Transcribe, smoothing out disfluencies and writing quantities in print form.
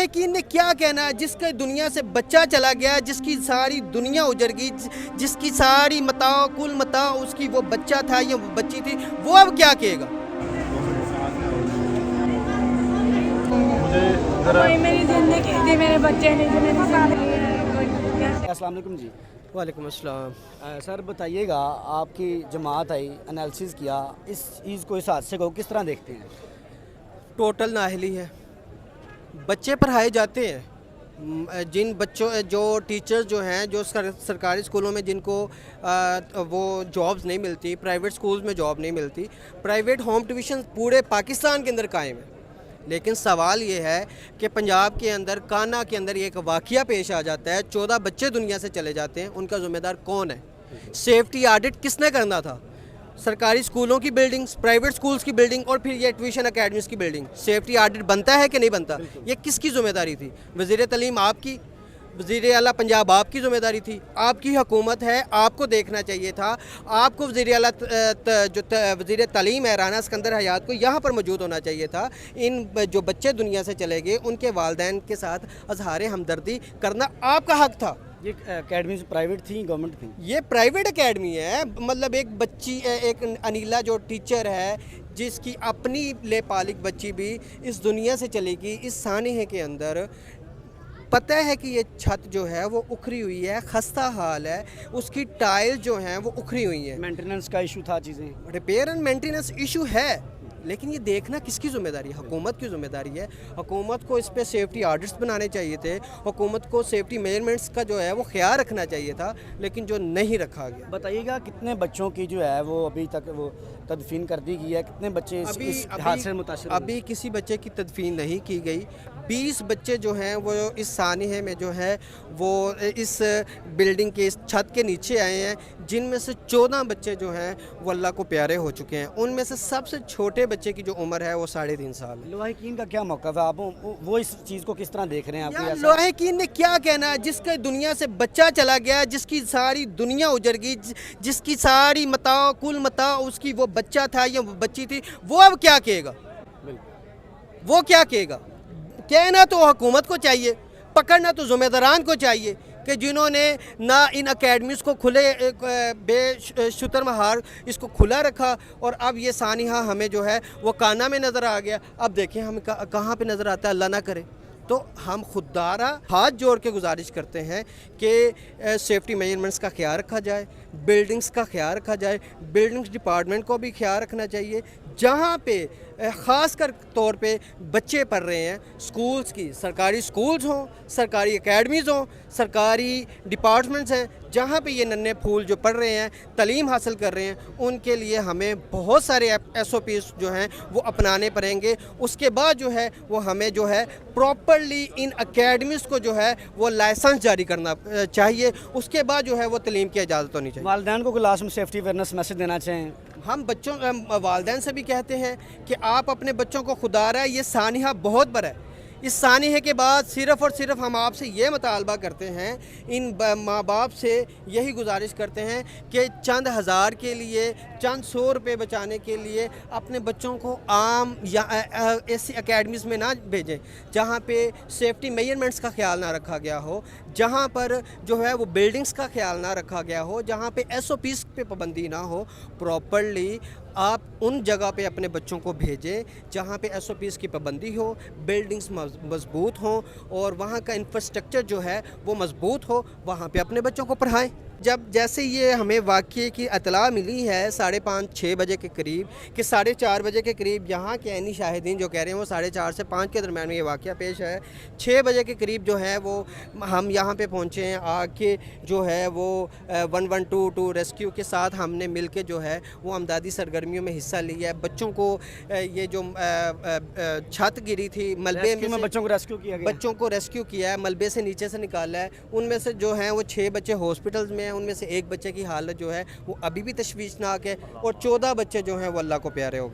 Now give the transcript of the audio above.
लाहिकीन ने क्या कहना है, जिसका दुनिया से बच्चा चला गया, जिसकी सारी दुनिया उजड़ गई, जिसकी सारी मताओ कुल मताओ उसकी वो बच्चा था या वो बच्ची थी, वो अब क्या कहेगा। कोई मेरी जिंदगी थी, मेरे बच्चे नहीं थे, मेरी जिंदगी। अस्सलाम वालेकुम जी। वालेकुम अस्सलाम। सर बताइएगा, आपकी जमात आई, एनालिसिस किया, इस चीज़ को, इस हादसे को किस तरह देखते हैं? टोटल नाअहली है। बच्चे पढ़ाए जाते हैं, जिन बच्चों जो टीचर्स जो हैं, जो सरकारी स्कूलों में जिनको वो जॉब्स नहीं मिलती, प्राइवेट स्कूल्स में जॉब नहीं मिलती, प्राइवेट होम ट्यूशन पूरे पाकिस्तान के अंदर कायम है। लेकिन सवाल ये है कि पंजाब के अंदर काना के अंदर एक वाक़या पेश आ जाता है, 14 बच्चे दुनिया से चले जाते हैं, उनका ज़िम्मेदार कौन है? सेफ्टी ऑडिट किसने करना था? सरकारी स्कूलों की बिल्डिंग्स, प्राइवेट स्कूल्स की बिल्डिंग और फिर ये ट्यूशन अकेडमीज़ की बिल्डिंग, सेफ्टी ऑडिट बनता है कि नहीं बनता? ये किसकी ज़िम्मेदारी थी? वज़ीर तालीम आपकी, वज़ीर आला पंजाब आपकी ज़िम्मेदारी थी, आपकी हुकूमत है, आपको देखना चाहिए था। आपको वज़ीर आला वज़ीर तालीम है राना सिकंदर हयात को यहाँ पर मौजूद होना चाहिए था। इन जो बच्चे दुनिया से चले गए उनके वालिदैन के साथ अज़हार हमदर्दी करना आपका हक़ था। ये अकेडमीज प्राइवेट थी, गवर्नमेंट थी? ये प्राइवेट एकेडमी है। मतलब एक बच्ची, एक अनिला जो टीचर है, जिसकी अपनी लेपालिक बच्ची भी इस दुनिया से चलेगी, इस सानहे के अंदर पता है कि ये छत जो है वो उखड़ी हुई है, खस्ता हाल है, उसकी टाइल जो हैं वो उखड़ी हुई हैं। मेंटेनेंस का इशू था, चीज़ें रिपेयर एंड मेंटेनेंस इशू है, लेकिन ये देखना किसकी ज़िम्मेदारी है? हुकूमत की ज़िम्मेदारी है। हुकूमत को इस पे सेफ्टी ऑडिट्स बनाने चाहिए थे, हुकूमत को सेफ्टी मेजरमेंट्स का जो है वो ख्याल रखना चाहिए था, लेकिन जो नहीं रखा गया। बताइएगा, कितने बच्चों की जो है वो अभी तक वो तदफीन कर दी गई है? कितने बच्चे इस हादसे से मुतासिर हुए? अभी किसी बच्चे की तदफीन नहीं की गई। 20 बच्चे जो हैं वो इस सानहे में जो है वो इस बिल्डिंग के इस छत के नीचे आए हैं, जिनमें से 14 बच्चे जो हैं वो अल्लाह को प्यारे हो चुके हैं। उनमें से सबसे छोटे बच्चे की जो उम्र है वो 3.5 साल है। लाहिकीन का क्या मौक़िफ़ है? आप वो इस चीज़ को किस तरह देख रहे हैं? आप लाहिकीन ने क्या कहना है, जिसका दुनिया से बच्चा चला गया, जिसकी सारी दुनिया उजड़ गई, जिसकी सारी मताओ कुल मताओ उसकी वो बच्चा था या वो बच्ची थी, वो अब क्या कहेगा? वो क्या कहेगा? कहना तो हुकूमत को चाहिए, पकड़ना तो ज़िम्मेदारान को चाहिए कि जिन्होंने ना इन अकेडमीज़ को खुले बेशुतर महार इसको खुला रखा, और अब ये सानिहा हमें जो है वो काना में नज़र आ गया। अब देखें हमें कहाँ पे नज़र आता है, अल्लाह ना करे। तो हम खुदारा हाथ जोड़ के गुजारिश करते हैं कि सेफ्टी मेजरमेंट्स का ख्याल रखा जाए, बिल्डिंग्स का ख्याल रखा जाए, बिल्डिंग्स डिपार्टमेंट को भी ख्याल रखना चाहिए। जहाँ पे ख़ास कर तौर पे बच्चे पढ़ रहे हैं, स्कूल्स की, सरकारी स्कूल्स हों, सरकारी एकेडमीज़ हों, सरकारी डिपार्टमेंट्स हैं, जहाँ पे ये नन्हे फूल जो पढ़ रहे हैं, तालीम हासिल कर रहे हैं, उनके लिए हमें बहुत सारे SOPs जो हैं वो अपनाने पड़ेंगे। उसके बाद जो है वो हमें जो है प्रॉपरली इन अकेडमीज़ को जो है वो लाइसेंस जारी करना चाहिए। उसके बाद जो है वो तालीम की इजाज़त होनी चाहिए। वालिदैन को क्लास में सेफ्टी अवेयरनेस मैसेज देना चाहिए। हम बच्चों वालिदैन से भी कहते हैं कि आप अपने बच्चों को खुदारा, ये सानिहा बहुत बड़ा है। इस सानिहे के बाद सिर्फ़ और सिर्फ हम आपसे ये मुतालबा करते हैं, इन माँ बाप से यही गुजारिश करते हैं कि चंद हज़ार के लिए, चंद 100 रुपये बचाने के लिए अपने बच्चों को आम या ऐसी अकेडमीज़ में ना भेजें जहाँ पे सेफ्टी मेजरमेंट्स का ख्याल ना रखा गया हो, जहाँ पर जो है वो बिल्डिंग्स का ख्याल ना रखा गया हो, जहाँ पे SOPs पे पाबंदी ना हो। प्रॉपरली आप उन जगह पे अपने बच्चों को भेजें जहाँ पे SOPs की पाबंदी हो, बिल्डिंग्स मजबूत हों और वहाँ का इंफ्रास्ट्रक्चर जो है वो मजबूत हो, वहाँ पे अपने बच्चों को पढ़ाएं। जब जैसे ये हमें वाक़ये की इतला मिली है 5:30-6 बजे के करीब, कि 4:30 बजे के करीब यहाँ के ऐनी शाहिदीन जो कह रहे हैं वो 4:30 से 5 के दरम्यान में ये वाक़या पेश है। 6 बजे के करीब जो है वो हम यहाँ पे पहुँचे हैं, आके जो है वो 1122 रेस्क्यू के साथ हमने मिल के जो है वो अमदादी सरगर्मियों में हिस्सा लिया है। बच्चों को ये जो छत गिरी थी, मलबे में बच्चों को रेस्क्यू किया गया, बच्चों को रेस्क्यू किया है, मलबे से नीचे से निकाला है। उनमें से जो हैं वो 6 बच्चे हॉस्पिटल्स में, उनमें से एक बच्चे की हालत जो है वो अभी भी तशवीशनाक है, और 14 बच्चे जो हैं वो अल्लाह को प्यारे हो गए।